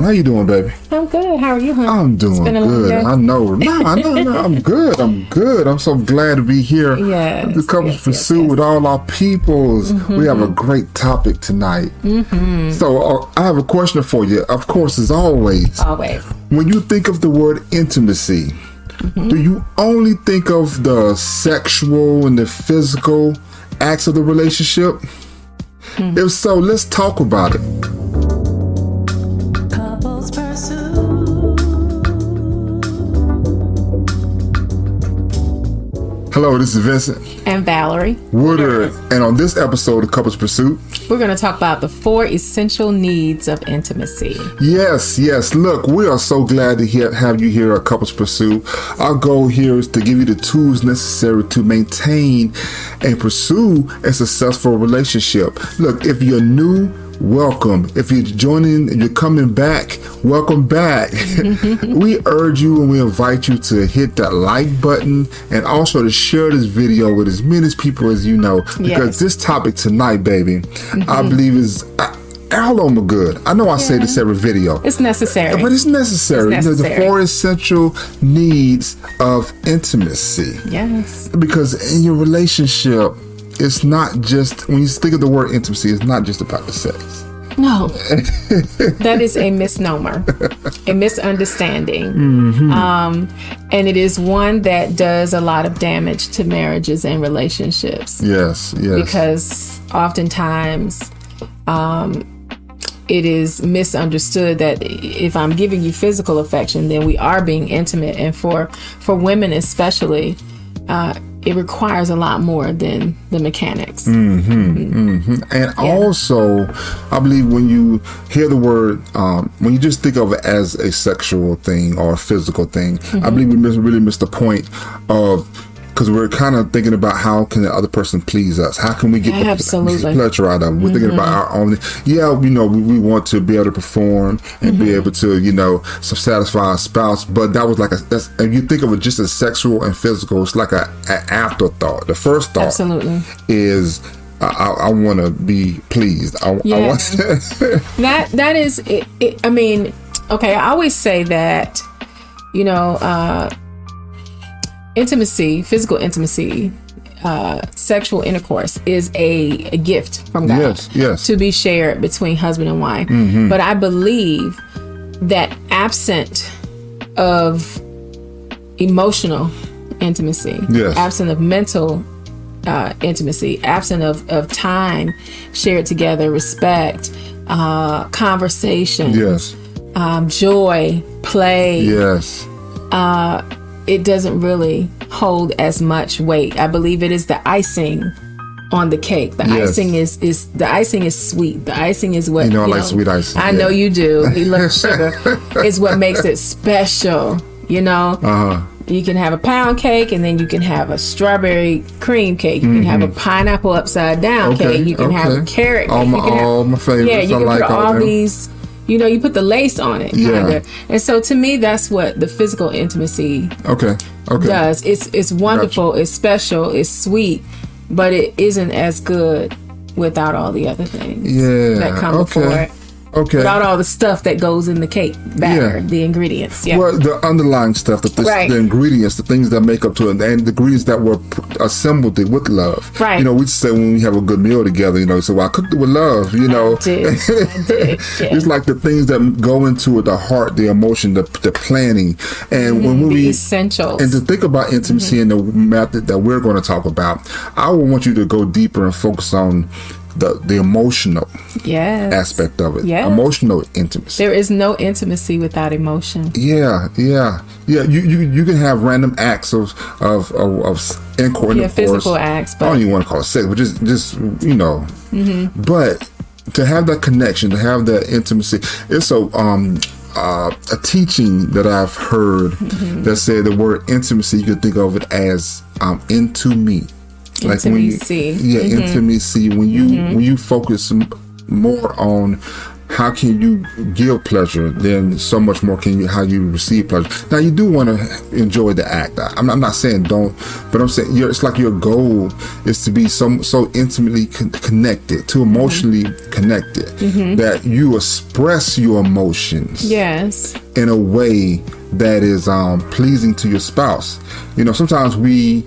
How you doing, baby? I'm good. How are you, honey? I'm doing good. I know. No, I'm good. I'm so glad to be here. Yes. The Couples Pursuit with all our peoples. Mm-hmm. We have a great topic tonight. Mm-hmm. So I have a question for you. Of course, as always. Always. When you think of the word intimacy, do you only think of the sexual and the physical acts of the relationship? Mm-hmm. If so, let's talk about it. Hello, this is Vincent and Valerie Woodard, and on this episode of Couples Pursuit, we're going to talk about the 4 essential needs of intimacy. Yes. Look, we are so glad to have you here at Couples Pursuit. Our goal here is to give you the tools necessary to maintain and pursue a successful relationship. Look, if you're new, welcome. If you're joining and you're coming back, welcome back. We urge you and we invite you to hit that like button and also to share this video with as many people as you know, because this topic tonight, baby, I believe is all over good. I know I say this every video. It's necessary. But it's necessary. The 4 essential needs of intimacy. Yes. Because in your relationship, it's not just, when you think of the word intimacy, it's not just about the sex. No. That is a misnomer, a misunderstanding. Mm-hmm. And it is one that does a lot of damage to marriages and relationships. Yes. Because oftentimes it is misunderstood that if I'm giving you physical affection, then we are being intimate. And for women especially, it requires a lot more than the mechanics. And also, I believe when you hear the word, when you just think of it as a sexual thing or a physical thing, I believe we really miss the point of, because we're kind of thinking about how can the other person please us? How can we get the pleasure out of them? We're thinking about our own. We want to be able to perform and be able to, satisfy our spouse. But that was like if you think of it just as sexual and physical, it's like an afterthought. The first thought is, I want to be pleased. That is it. I mean, okay. I always say that, intimacy, physical intimacy, sexual intercourse is a gift from God to be shared between husband and wife. But I believe that absent of emotional intimacy, absent of mental intimacy, absent of time shared together, respect, conversation, joy, play, it doesn't really hold as much weight. I believe it is the icing on the cake. The icing is sweet. The icing is what I like sweet icing. I know you do. You love sugar. Is what makes it special. You can have a pound cake, and then you can have a strawberry cream cake. You can have a pineapple upside down cake. You can have a carrot cake. All my favorites. Yeah, you can put all these. You put the lace on it, kinda. And so to me, that's what the physical intimacy does. It's wonderful, it's special, it's sweet, but it isn't as good without all the other things that come before it. Without all the stuff that goes in the cake batter, the ingredients. Well, the underlying stuff, the ingredients, the things that make up to it, and the ingredients that were assembled with love. Right. We say when we have a good meal together, so I cooked it with love, I did. It's like the things that go into it, the heart, the emotion, the planning. And when we essentials. And to think about intimacy and the method that we're going to talk about, I would want you to go deeper and focus on the emotional aspect of it. Emotional intimacy. There is no intimacy without emotion. You can have random acts of intercourse, physical acts, but I don't even want to call it sex, but just but to have that connection, to have that intimacy. It's a teaching that I've heard that said the word intimacy, you could think of it as into me. Like intimacy. Intimacy. When you focus more on how can you give pleasure, then so much more can you how you receive pleasure. Now you do want to enjoy the act. I'm not saying don't, but I'm saying it's like your goal is to be so intimately connected, too emotionally connected, that you express your emotions in a way that is pleasing to your spouse. Sometimes we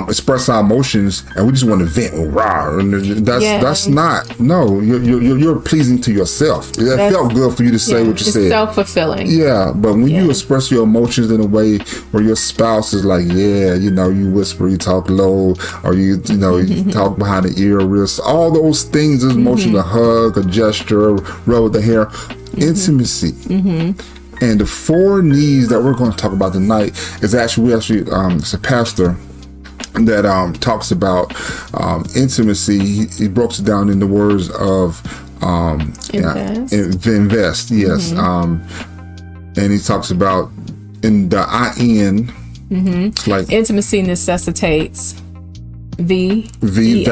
express our emotions and we just want to vent or rah, and that's not. No, you're pleasing to yourself. It felt good for you to say what you said. Self-fulfilling. Yeah, but when you express your emotions in a way where your spouse is like, you whisper, you talk low, or you talk behind the ear, wrist, all those things, is emotions, a hug, a gesture, rub the hair, intimacy. And the 4 needs that we're going to talk about tonight is it's a pastor that talks about intimacy. He broke it down in the words of invest. Yes. And he talks about in the it's like intimacy necessitates value,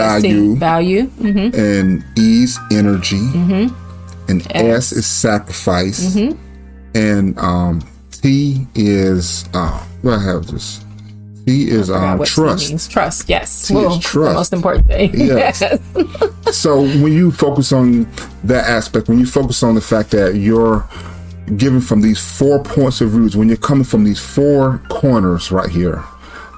and E's energy, and S is sacrifice, and T is what I have this. T is trust. Trust, yes. T is trust. The most important thing. Yes. So when you focus on that aspect, when you focus on the fact that you're given from these 4 points of views, when you're coming from these 4 corners right here,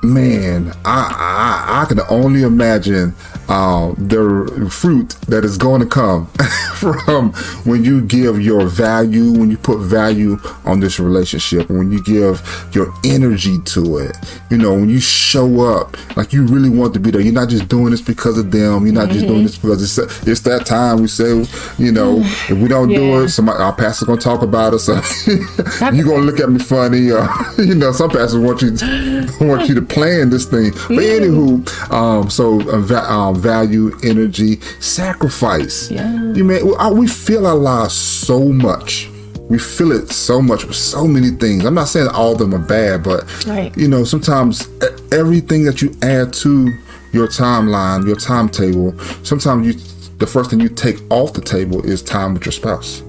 man, I can only imagine the fruit that is going to come from when you give your value, when you put value on this relationship, when you give your energy to it, when you show up like you really want to be there. You're not just doing this because of them. You're not just doing this because it's that time. We say, if we don't do it, our pastor's going to talk about us. You're going to look at me funny. Some pastors want you to plan this thing. But anywho, value, energy, sacrifice. We feel our lives so much. We feel it so much with so many things. I'm not saying all of them are bad, but sometimes everything that you add to your timeline, your timetable, sometimes the first thing you take off the table is time with your spouse.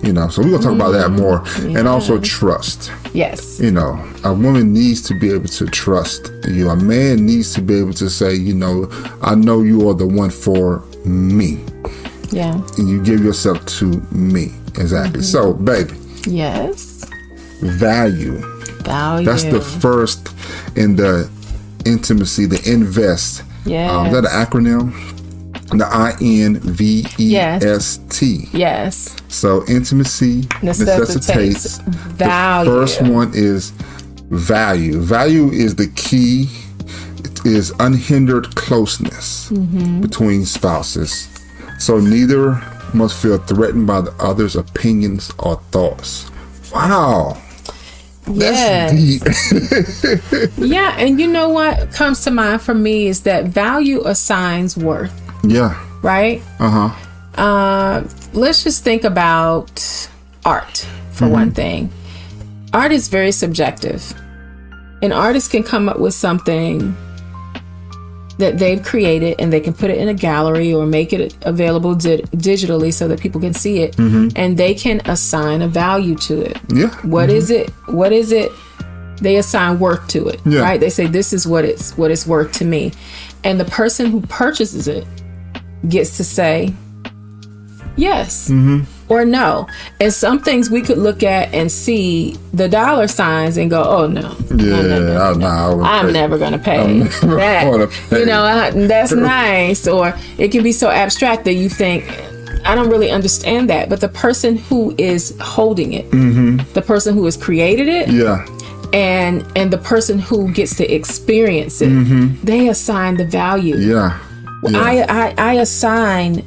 So we're going to talk about that more. And also trust. Yes. A woman needs to be able to trust you. A man needs to be able to say, I know you are the one for me. Yeah. And you give yourself to me. Exactly. So, baby. Yes. Value. That's the first in the intimacy, the invest. Yeah. Is that an acronym? The INVEST. Yes. So intimacy necessitates value. The first one is value. Value is the key. It is unhindered closeness between spouses. So neither must feel threatened by the other's opinions or thoughts. Wow. That's deep. Yeah, and you know what comes to mind for me is that value assigns worth. Yeah. Right? Let's just think about art for one thing. Art is very subjective. An artist can come up with something that they've created and they can put it in a gallery or make it available digitally so that people can see it, and they can assign a value to it. Yeah. What is it? They assign worth to it, right? They say this is what it's worth to me. And the person who purchases it gets to say yes or no. And some things we could look at and see the dollar signs and go, oh no. I'm never going to pay that. That's nice. Or it can be so abstract that you think, I don't really understand that. But the person who is holding it, the person who has created it, and the person who gets to experience it, they assign the value. I assign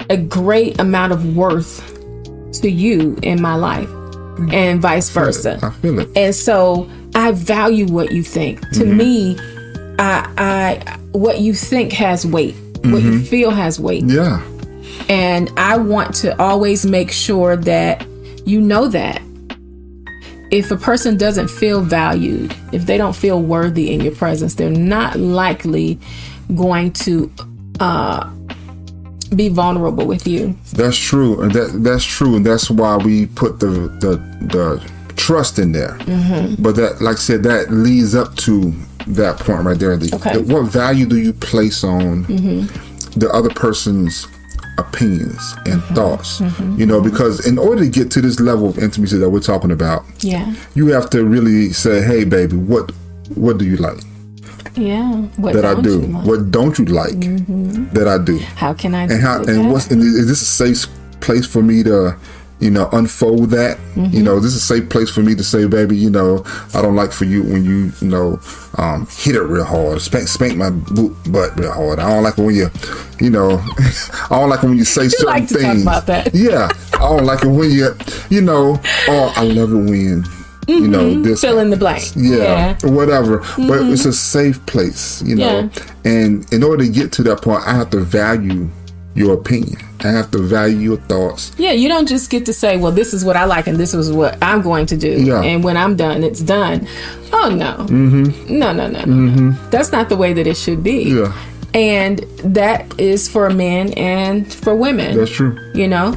a great amount of worth to you in my life, and vice versa. I feel it. And so I value what you think. To me, I what you think has weight. What you feel has weight. Yeah. And I want to always make sure that you know that. If a person doesn't feel valued, if they don't feel worthy in your presence, they're not likely going to be vulnerable with you. That's true, and that's true, and that's why we put the trust in there. But that, like I said, that leads up to that point right there. What value do you place on the other person's opinions and thoughts? You know, because in order to get to this level of intimacy that we're talking about, you have to really say, hey baby, what do you like? What that I do. Like? What don't you like that I do? How can I do is this a safe place for me to, you know, unfold that? You know, this is a safe place for me to say, baby, you know, I don't like for you when you know, hit it real hard, spank my butt real hard. I don't like it when you know, I don't like it when you say certain like to things. Talk about that. Yeah, I don't like it when you know, or I love it when, you know, this fill in the blank. Whatever. But it's a safe place, you know. And in order to get to that point, I have to value your opinion. I have to value your thoughts. You don't just get to say, well, this is what I like and this is what I'm going to do. And when I'm done, it's done. Oh, no. No. That's not the way that it should be. And that is for men and for women. That's true. You know,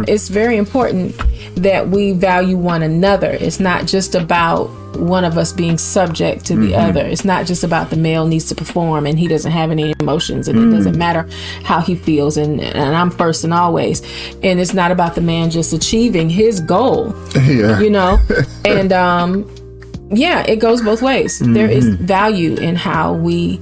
it's very important that we value one another. It's not just about one of us being subject to the other. It's not just about the male needs to perform and he doesn't have any emotions and it doesn't matter how he feels and I'm first and always. And it's not about the man just achieving his goal. You know, and it goes both ways. There is value in how we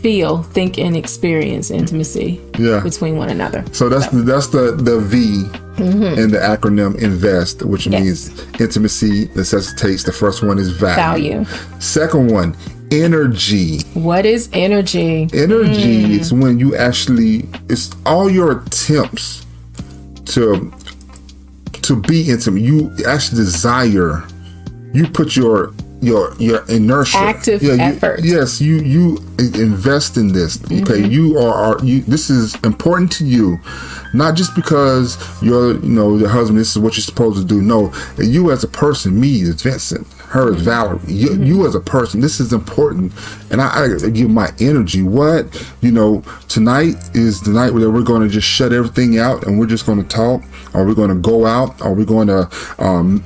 feel, think, and experience intimacy between one another. So that's the V in the acronym INVEST, which means intimacy necessitates. The first one is value. Second one, energy. What is energy? Energy is when you actually, it's all your attempts to be intimate. You actually desire, you put your inertia, active effort. You invest in this. Okay, you this is important to you, not just because you're, you know, the husband. This is what you're supposed to do. No, you as a person, me as Vincent, her as Valerie, you as a person. This is important, and I give my energy. What, you know, tonight is the night where we're going to just shut everything out and we're just going to talk. Are we going to go out? Are we going to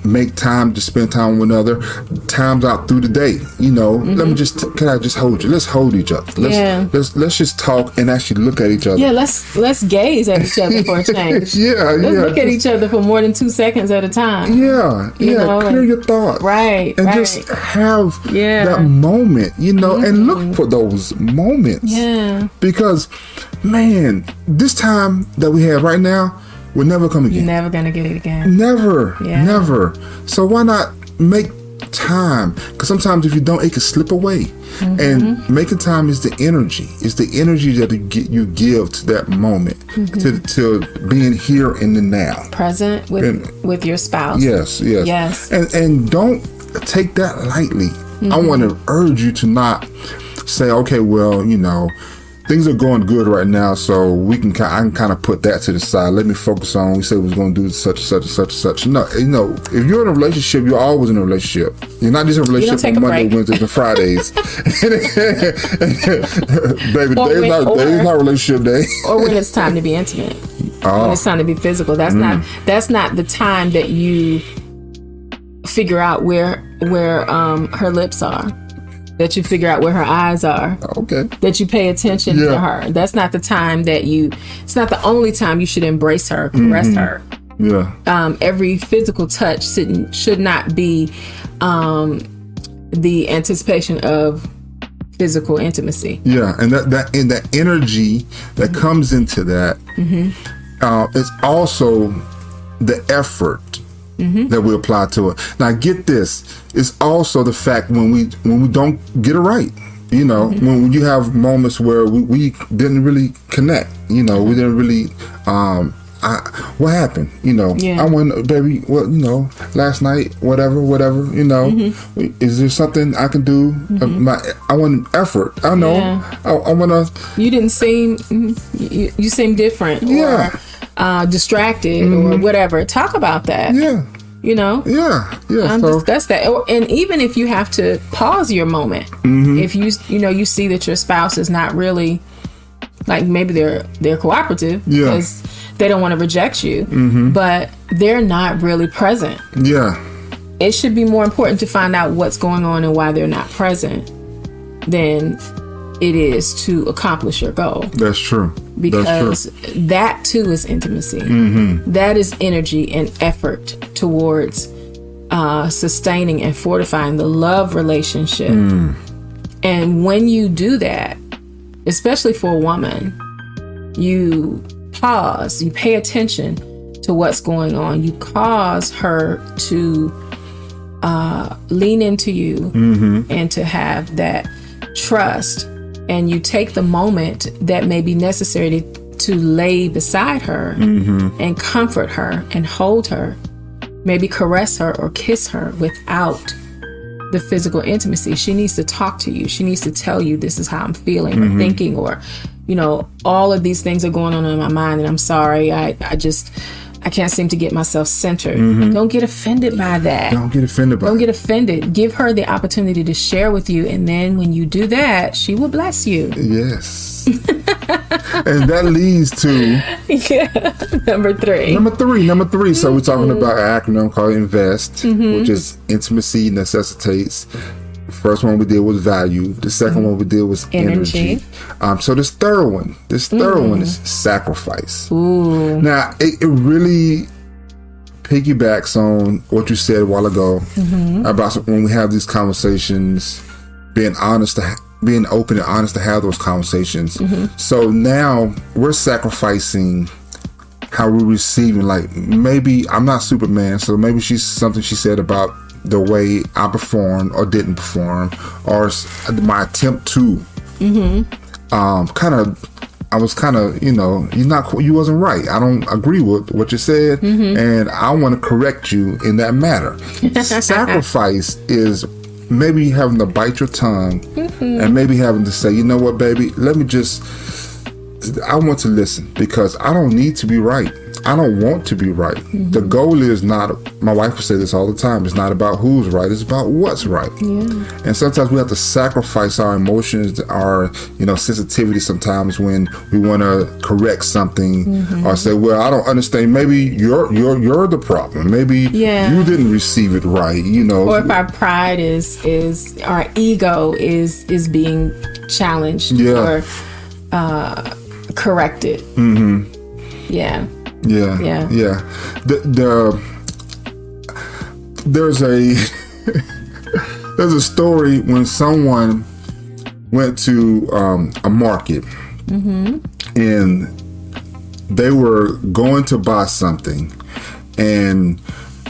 make time to spend time with one another? Times out through the day, you know. Can I just hold you? Let's hold each other. Let's just talk and actually look at each other. Let's gaze at each other for a change. Let's look at each other for more than 2 seconds at a time. Clear your thoughts. Right. And just have that moment, you know, and look for those moments. Because, man, this time that we have right now will never come again. You're never gonna get it again. Never. So why not make time? Because sometimes if you don't, it can slip away. And making time is the energy. It's the energy that you give to that moment, to being here in the now, present with your spouse. Yes. And don't take that lightly. I want to urge you to not say, okay, well, you know, things are going good right now, so I can kind of put that to the side. Let me focus on, we said we was going to do such and such and such and such. No, you know, if you're in a relationship, you're always in a relationship. You're not just in a relationship on Monday, Wednesdays, and Fridays. Baby, today's not relationship day. Or when it's time to be intimate. When it's time to be physical. That's not the time that you figure out where her lips are. That you figure out where her eyes are. Okay. That you pay attention to her. That's not the time it's not the only time you should embrace her, caress her. Every physical touch should not be the anticipation of physical intimacy. And that energy that comes into that is also the effort that we apply to it. Now, get this. It's also the fact when we don't get it right. You know, when you have moments where we didn't really connect. You know, we didn't really. What happened? You know, I went, baby. Well, you know, last night, whatever. You know, is there something I can do? I want effort. I know. I want to. You didn't seem. You seem different. Or distracted or whatever. Talk about that. You know. So that's that. And even if you have to pause your moment, if you see that your spouse is not really Like maybe they're cooperative because they don't want to reject you, but they're not really present. Yeah. It should be more important to find out what's going on and why they're not present than it is to accomplish your goal. That's true. Because that too is intimacy. That is energy and effort towards sustaining and fortifying the love relationship. And when you do that, especially for a woman, you pause, you pay attention to what's going on. You cause her to lean into you and to have that trust. And you take the moment that may be necessary to lay beside her and comfort her and hold her, maybe caress her or kiss her without the physical intimacy. She needs to talk to you. She needs to tell you, this is how I'm feeling or thinking, or, you know, all of these things are going on in my mind and I'm sorry. I can't seem to get myself centered. Don't get offended by that. Don't get offended. Give her the opportunity to share with you. And then when you do that, she will bless you. Yes. And that leads to Number three. So we're talking about an acronym called INVEST, which is intimacy necessitates. The first one we did was value. The second one we did was energy. So this third one is sacrifice. Ooh. Now, it really piggybacks on what you said a while ago about when we have these conversations, being open and honest to have those conversations. So now we're sacrificing how we're receiving. Like, maybe I'm not Superman, so maybe something she said about the way I performed or didn't perform, or my attempt to I was kind of, you wasn't right. I don't agree with what you said, and I want to correct you in that matter. Sacrifice is maybe having to bite your tongue and maybe having to say, you know what, baby, I want to listen because I don't need to be right. I don't want to be right. The goal is not, my wife would say this all the time, it's not about who's right, it's about what's right. And sometimes we have to sacrifice our emotions, our sensitivity sometimes when we want to correct something or say, well, I don't understand, maybe you're the problem, maybe you didn't receive it right, or if our pride is our ego is being challenged or corrected. Yeah. There's a story when someone went to a market and they were going to buy something, and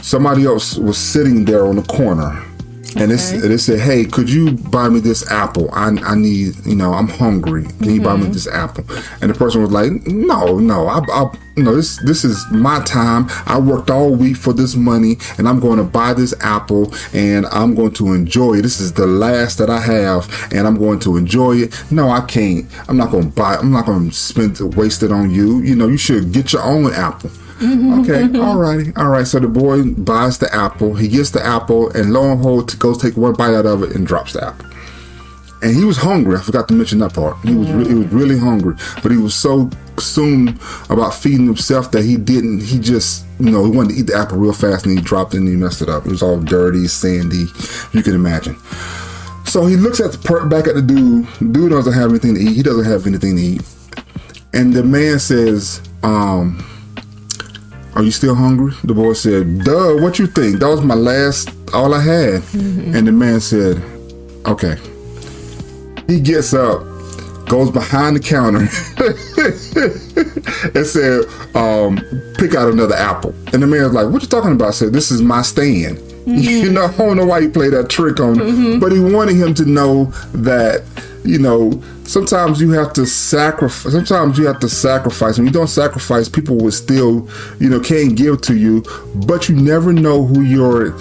somebody else was sitting there on the corner. And they said, hey, could you buy me this apple? I need, I'm hungry. Can you buy me this apple? And the person was like, no, this is my time. I worked all week for this money and I'm going to buy this apple and I'm going to enjoy it. This is the last that I have and I'm going to enjoy it. No, I can't. I'm not going to waste it on you. You should get your own apple. Okay, all right. So the boy buys the apple. He gets the apple, and lo and behold, goes take one bite out of it and drops the apple. And he was hungry. I forgot to mention that part. He was really hungry, but he was so consumed about feeding himself that he didn't. He just, he wanted to eat the apple real fast, and he dropped it and he messed it up. It was all dirty, sandy. You can imagine. So he looks at back at the dude. The dude doesn't have anything to eat. He doesn't have anything to eat. And the man says, are you still hungry? The boy said, duh, what you think? That was my all I had. And the man said, okay. He gets up, goes behind the counter and said, pick out another apple. And the man's like, what you talking about? I said, this is my stand. I don't know why he played that trick on him, but he wanted him to know that, sometimes you have to sacrifice. When you don't sacrifice, people will still, can't give to you, but you never know who your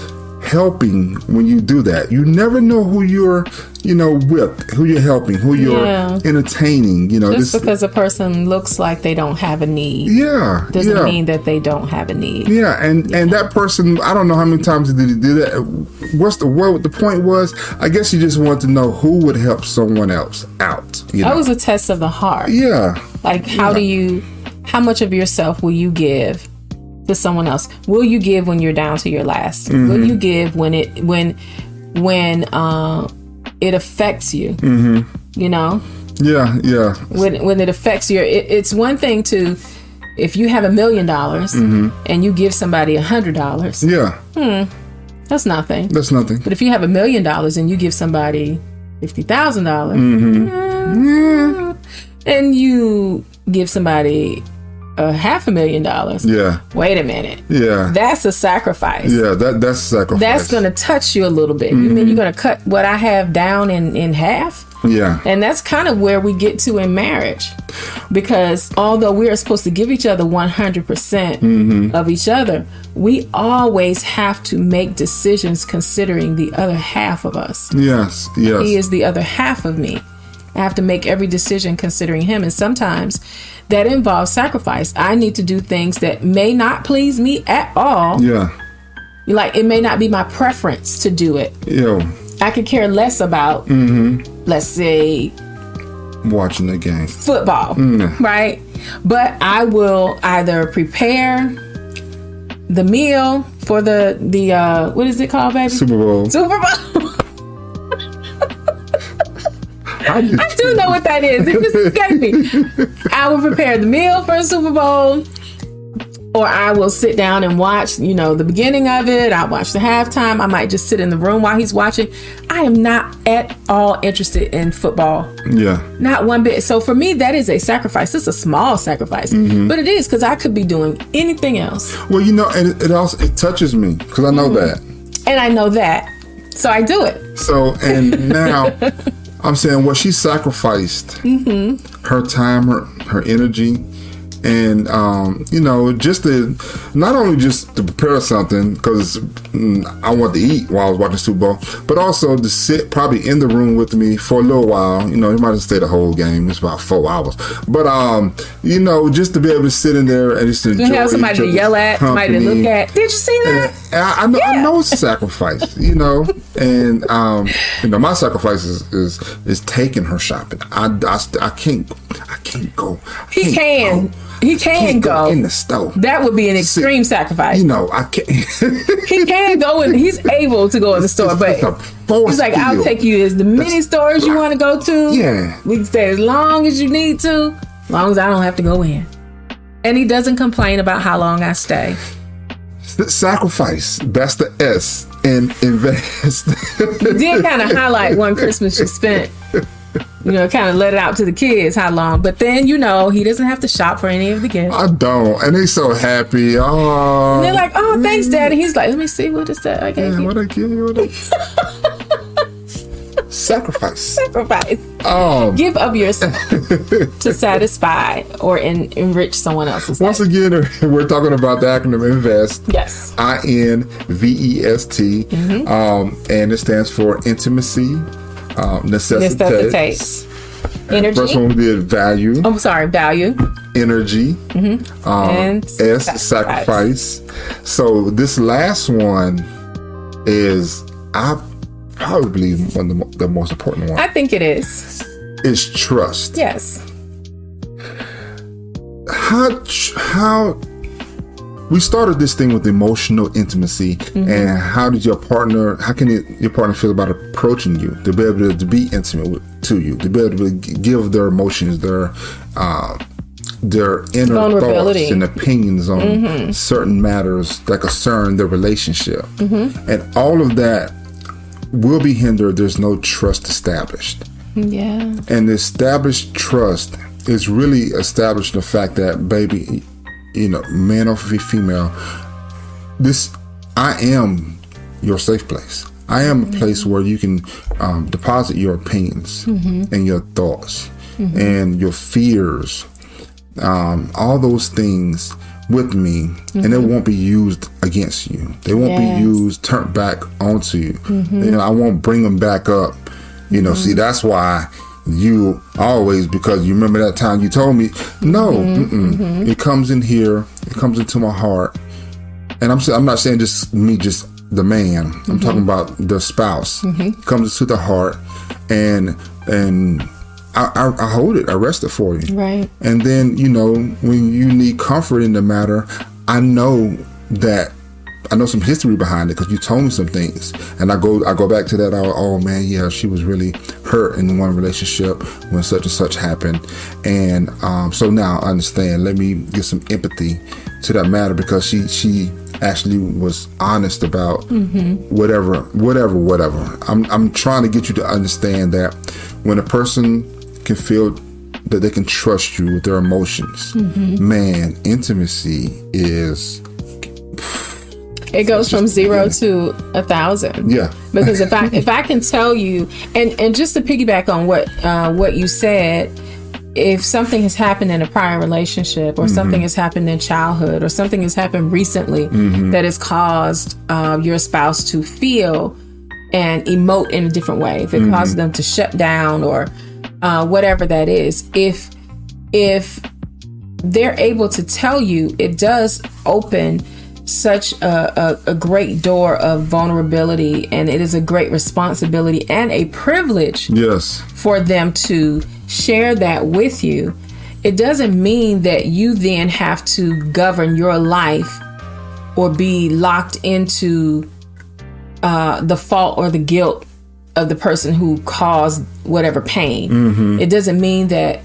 helping when you do that. You never know who you're, with, who you're helping, who you're entertaining. Just because a person looks like they don't have a need, doesn't mean that they don't have a need. And that person, I don't know how many times did he do that. What the point was? I guess you just want to know who would help someone else out. That was a test of the heart. Like, how much of yourself will you give to someone else? Will you give when you're down to your last? Will you give when it affects you? When it affects you, it's one thing to, if you have $1 million and you give somebody $100, that's nothing. But if you have $1 million and you give somebody $50,000, and you give somebody $500,000. Wait a minute. That's a sacrifice. That's a sacrifice. That's going to touch you a little bit. You mean you're going to cut what I have down in half? And that's kind of where we get to in marriage, because although we are supposed to give each other 100% of each other, we always have to make decisions considering the other half of us. Yes. He is the other half of me. I have to make every decision considering him. And sometimes that involves sacrifice. I need to do things that may not please me at all. Like, it may not be my preference to do it. I could care less about, let's say, watching the game, football, right? But I will either prepare the meal for the what is it called, baby? Super Bowl. I do know what that is. It just escaped me. I will prepare the meal for a Super Bowl, or I will sit down and watch, the beginning of it. I'll watch the halftime. I might just sit in the room while he's watching. I am not at all interested in football. Not one bit. So for me, that is a sacrifice. It's a small sacrifice, but it is, because I could be doing anything else. Well, and it touches me, because I know that. And I know that. So I do it. So, and now I'm saying, well, she sacrificed her time, her energy, and just not only just to prepare something because I want to eat while I was watching Super Bowl, but also to sit probably in the room with me for a little while. He might have stayed the whole game. It's about 4 hours, but just to be able to sit in there and just enjoy. You have somebody to yell at, somebody to look at. Did you see that? I know it's a sacrifice, and my sacrifice is taking her shopping. I can't go. He can go in the store. That would be an extreme sacrifice. I can't. He can go and he's able to go in the store, but he's like, I'll take you as the many stores you want to go to. We can stay as long as you need to, as long as I don't have to go in. And he doesn't complain about how long I stay. Sacrifice. That's the S. And invest. He did kind of highlight one Christmas you spent. Kind of let it out to the kids how long. But then, he doesn't have to shop for any of the gifts. I don't. And they're so happy. Oh. And they're like, oh, thanks, Daddy. He's like, let me see, what is that I gave you? What I give you? Sacrifice. Give of yourself to satisfy or enrich someone else's life. Once again, we're talking about the acronym INVEST. Yes. INVEST. And it stands for intimacy, necessitate. Energy. First one would be value. Value. Energy. And S, sacrifice. So this last one is, I probably one of the most important one. I think it is. Is trust. Yes. How we started this thing with emotional intimacy, and how can your partner feel about approaching you, to be able to be intimate to you, to be able to give their emotions, their inner thoughts and opinions on certain matters that concern their relationship, and all of that will be hindered. There's no trust established. And established trust is really establishing the fact that, baby, man or female, I am your safe place. I am a place where you can deposit your opinions and your thoughts and your fears. All those things with me, and it won't be used against you. They won't be used, turned back onto you. You know, I won't bring them back up. You know, see, that's why you always, because you remember that time you told me. No, it comes in here. It comes into my heart, and I'm not saying just me, just the man. I'm talking about the spouse. It comes into the heart, and I hold it. I rest it for you. Right. And then, you know, when you need comfort in the matter, I know some history behind it because you told me some things, and I go back to that. Oh man, yeah, she was really hurt in one relationship when such and such happened, and so now I understand. Let me get some empathy to that matter, because she actually was honest about whatever. I'm trying to get you to understand that when a person can feel that they can trust you with their emotions, man, intimacy is. It goes from 0 to 1,000. Yeah. Because if I can tell you, and just to piggyback on what you said, if something has happened in a prior relationship, or something has happened in childhood, or something has happened recently that has caused your spouse to feel and emote in a different way, if it causes them to shut down or whatever that is, if they're able to tell you, it does open such a great door of vulnerability, and it is a great responsibility and a privilege for them to share that with you. It doesn't mean that you then have to govern your life or be locked into the fault or the guilt of the person who caused whatever pain. It doesn't mean that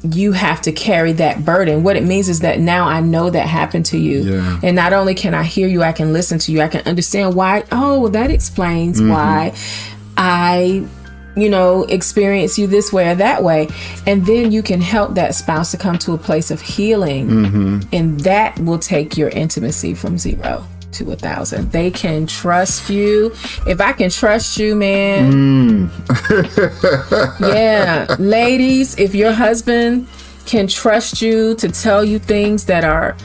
you have to carry that burden. What it means is that now I know that happened to you. And not only can I hear you, I can listen to you. I can understand why. Oh, well, that explains why I, experience you this way or that way. And then you can help that spouse to come to a place of healing. And that will take your intimacy from 0 to 1,000. They can trust you. If I can trust you, man. Yeah. Ladies, if your husband can trust you to tell you things that are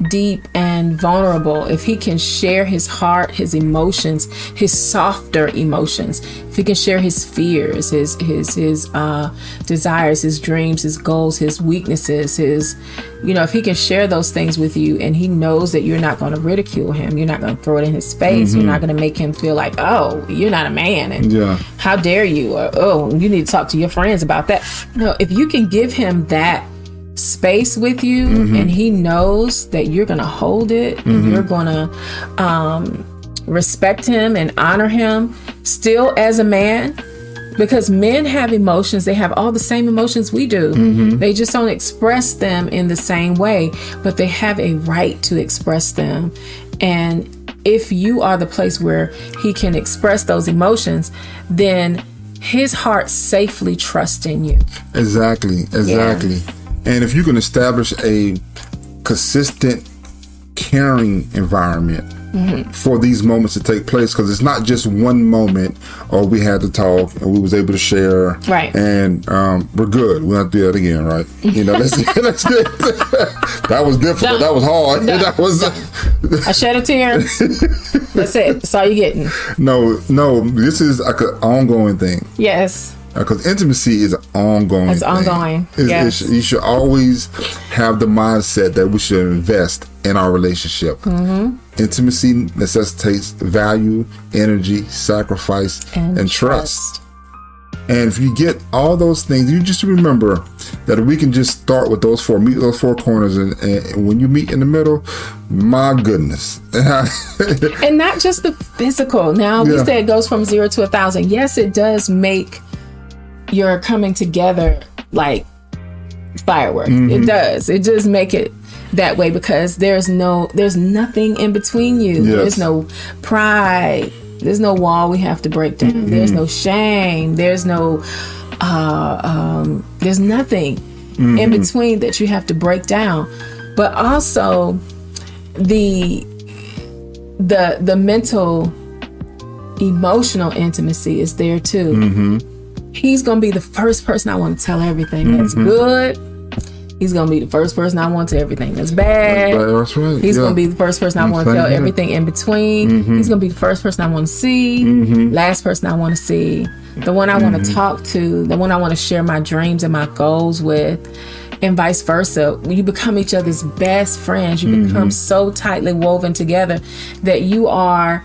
deep and vulnerable, if he can share his heart, his emotions, his softer emotions, if he can share his fears, his desires, his dreams, his goals, his weaknesses, if he can share those things with you, and he knows that you're not going to ridicule him, you're not going to throw it in his face, you're not going to make him feel like, oh, you're not a man, and how dare you, or oh, you need to talk to your friends about that. No, if you can give him that space with you, and he knows that you're going to hold it, and you're going to respect him and honor him still as a man, because men have emotions. They have all the same emotions we do. They just don't express them in the same way, but they have a right to express them. And if you are the place where he can express those emotions, then his heart safely trusts in you. Exactly. And if you can establish a consistent, caring environment for these moments to take place, because it's not just one moment, or we had to talk and we was able to share, right? And we're good. We'll have to do that again, right? Let's get that was difficult. That was hard. That was. I shed a tear. That's it. That's all you're getting. No. This is like an ongoing thing. Yes. Because intimacy is an ongoing thing. It's ongoing. Yes. You should always have the mindset that we should invest in our relationship. Intimacy necessitates value, energy, sacrifice, and trust. And if you get all those things, you just remember that we can just start with meet those four corners, and when you meet in the middle, my goodness. And not just the physical. Now, we said it goes from 0 to 1,000. Yes, it does make your coming together like fireworks. It does make it that way, because there's nothing in between you. There's no pride, there's no wall we have to break down, there's no shame, there's no there's nothing in between that you have to break down. But also the mental, emotional intimacy is there too. He's going to be the first person I want to tell everything that's good, He's going to be the first person I want to tell everything that's bad. That's right. He's going to be the first person I want to tell everything in between. He's going to be the first person I want to see. Last person I want to see. The one I want to talk to. The one I want to share my dreams and my goals with. And vice versa. You become each other's best friends. You become so tightly woven together that you are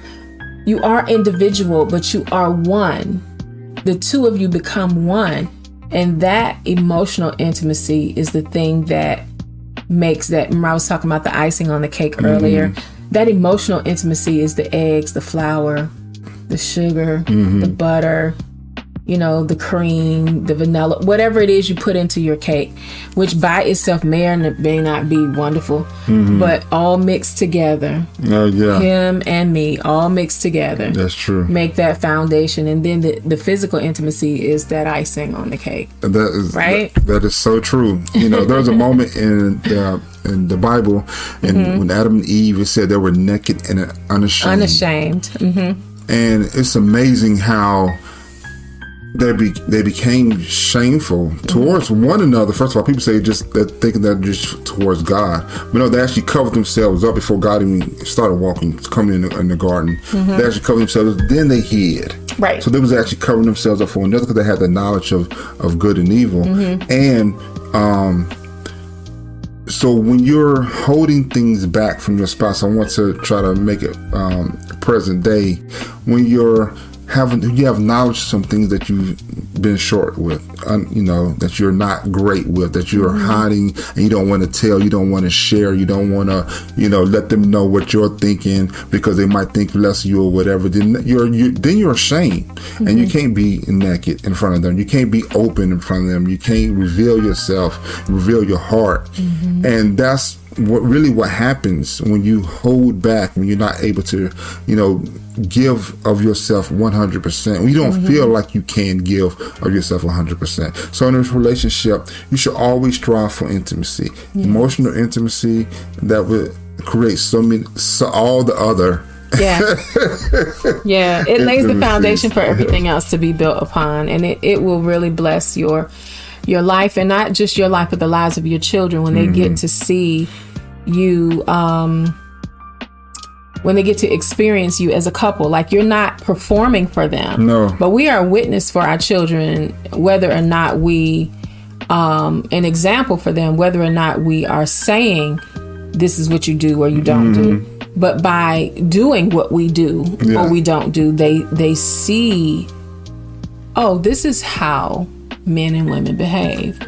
individual, but you are one. The two of you become one. And that emotional intimacy is the thing that makes that. Remember, I was talking about the icing on the cake earlier. That emotional intimacy is the eggs, the flour, the sugar, the butter, the cream, the vanilla, whatever it is you put into your cake, which by itself may or may not be wonderful, but all mixed together. Oh, yeah. Him and me, all mixed together. That's true. Make that foundation. And then the physical intimacy is that icing on the cake. That is right. That is so true. There's a moment in the Bible, and when Adam and Eve, it said they were naked and unashamed. And it's amazing how they became shameful towards one another. First of all, people say just that thinking that just towards God, but no, they actually covered themselves up before God even started coming in the garden. They actually covered themselves up, then they hid. Right. So they was actually covering themselves up for another because they had the knowledge of good and evil. And so when you're holding things back from your spouse, I want to try to make it present day. When you have knowledge of some things that you've been short with, that you're not great with, that you're hiding and you don't want to tell, you don't want to share, you don't want to, let them know what you're thinking because they might think less of you or whatever. Then you're ashamed, and you can't be naked in front of them. You can't be open in front of them. You can't reveal yourself, reveal your heart, and that's what happens when you hold back, when you're not able to, give of yourself 100%. When you don't feel like you can give of yourself 100%. So in this relationship, you should always strive for intimacy, emotional intimacy that would create all the other. Yeah. It lays the foundation for everything else to be built upon, and it will really bless your life, and not just your life, but the lives of your children when they get to see you, when they get to experience you as a couple. Like, you're not performing for them, no, but we are a witness for our children, whether or not we an example for them, whether or not we are saying this is what you do or you don't do. But by doing what we do or we don't do, they see, oh, this is how men and women behave.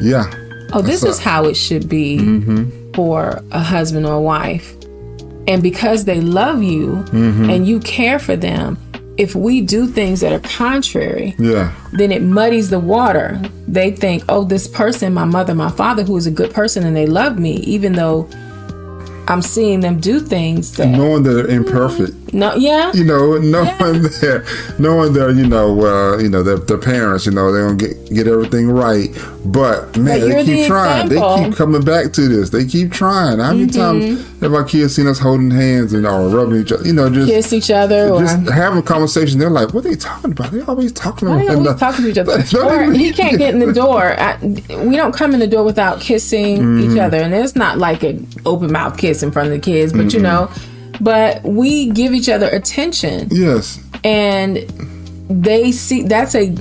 Oh, this is how it should be for a husband or a wife. And because they love you and you care for them, if we do things that are contrary, then it muddies the water. They think, oh, this person, my mother, my father, who is a good person and they love me, even though I'm seeing them do things that, knowing that they're imperfect. Knowing they're, their parents, they don't get everything right. But man, they keep trying. Example. They keep coming back to this. They keep trying. How many times have our kids seen us holding hands and or rubbing each other? Just kiss each other, just having a conversation. They're like, "What are they talking about? They always talking about." Talking to each other. Or he can't get in the door. We don't come in the door without kissing each other, and it's not like an open mouth kiss in front of the kids, but but we give each other attention. Yes. And they see that's an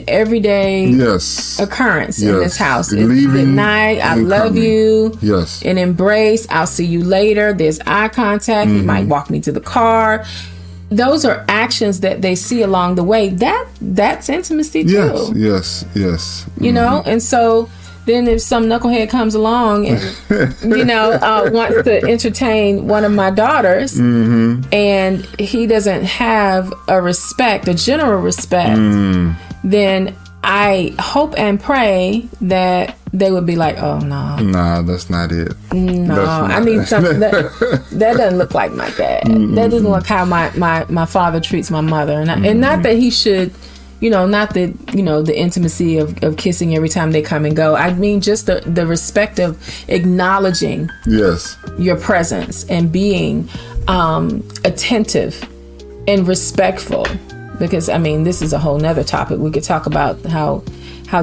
everyday occurrence in this house. Leaving, good night, I love you. Yes. An embrace, I'll see you later. There's eye contact. You might walk me to the car. Those are actions that they see along the way. That's intimacy too. Yes. And so then if some knucklehead comes along and, wants to entertain one of my daughters and he doesn't have a general respect, then I hope and pray that they would be like, oh, no. Nah, that's not it. No, I need something that doesn't look like my dad. That doesn't look how my father treats my mother. And not that he should... the intimacy of kissing every time they come and go. I mean, just the respect of acknowledging your presence and being attentive and respectful. Because, this is a whole nother topic. We could talk about how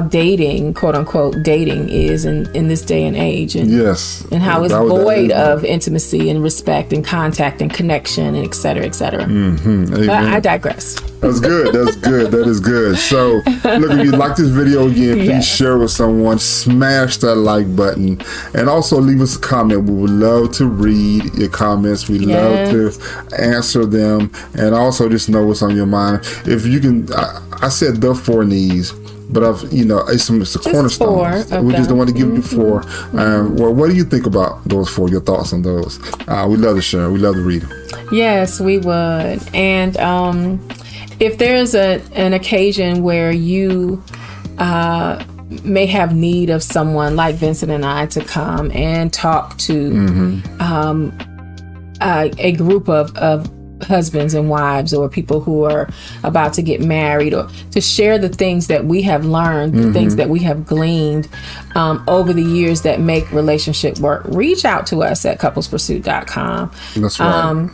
dating, quote unquote, dating is in this day and age, and and how it's void of intimacy and respect and contact and connection and et cetera, et cetera. But I digress. That's good. That's good. That is good. So, look, if you like this video, again, please share with someone, smash that like button, and also leave us a comment. We would love to read your comments. We love to answer them, and also just know what's on your mind. If you can, I said the 4 needs, but it's a cornerstone. We just don't want to give you 4. Well, what do you think about those 4? Your thoughts on those? We'd love to share. We'd love to read them. Yes, we would. And if there's an occasion where you may have need of someone like Vincent and I to come and talk to a group of husbands and wives, or people who are about to get married, or to share the things that we have learned, the things that we have gleaned over the years that make relationship work, reach out to us at couplespursuit.com. That's right.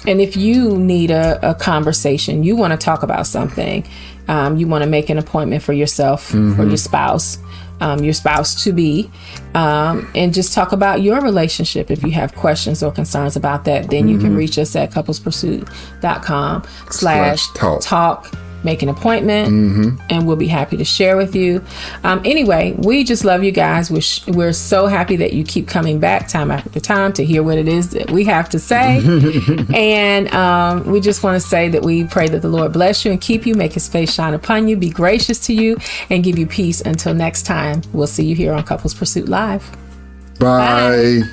And if you need a conversation, you want to talk about something, you want to make an appointment for yourself or your spouse to be, and just talk about your relationship. If you have questions or concerns about that, then you can reach us at couplespursuit.com/talk. Make an appointment, and we'll be happy to share with you. Anyway, we just love you guys. We're so happy that you keep coming back time after time to hear what it is that we have to say. And we just want to say that we pray that the Lord bless you and keep you, make his face shine upon you, be gracious to you, and give you peace. Until next time, we'll see you here on Couples Pursuit Live. Bye.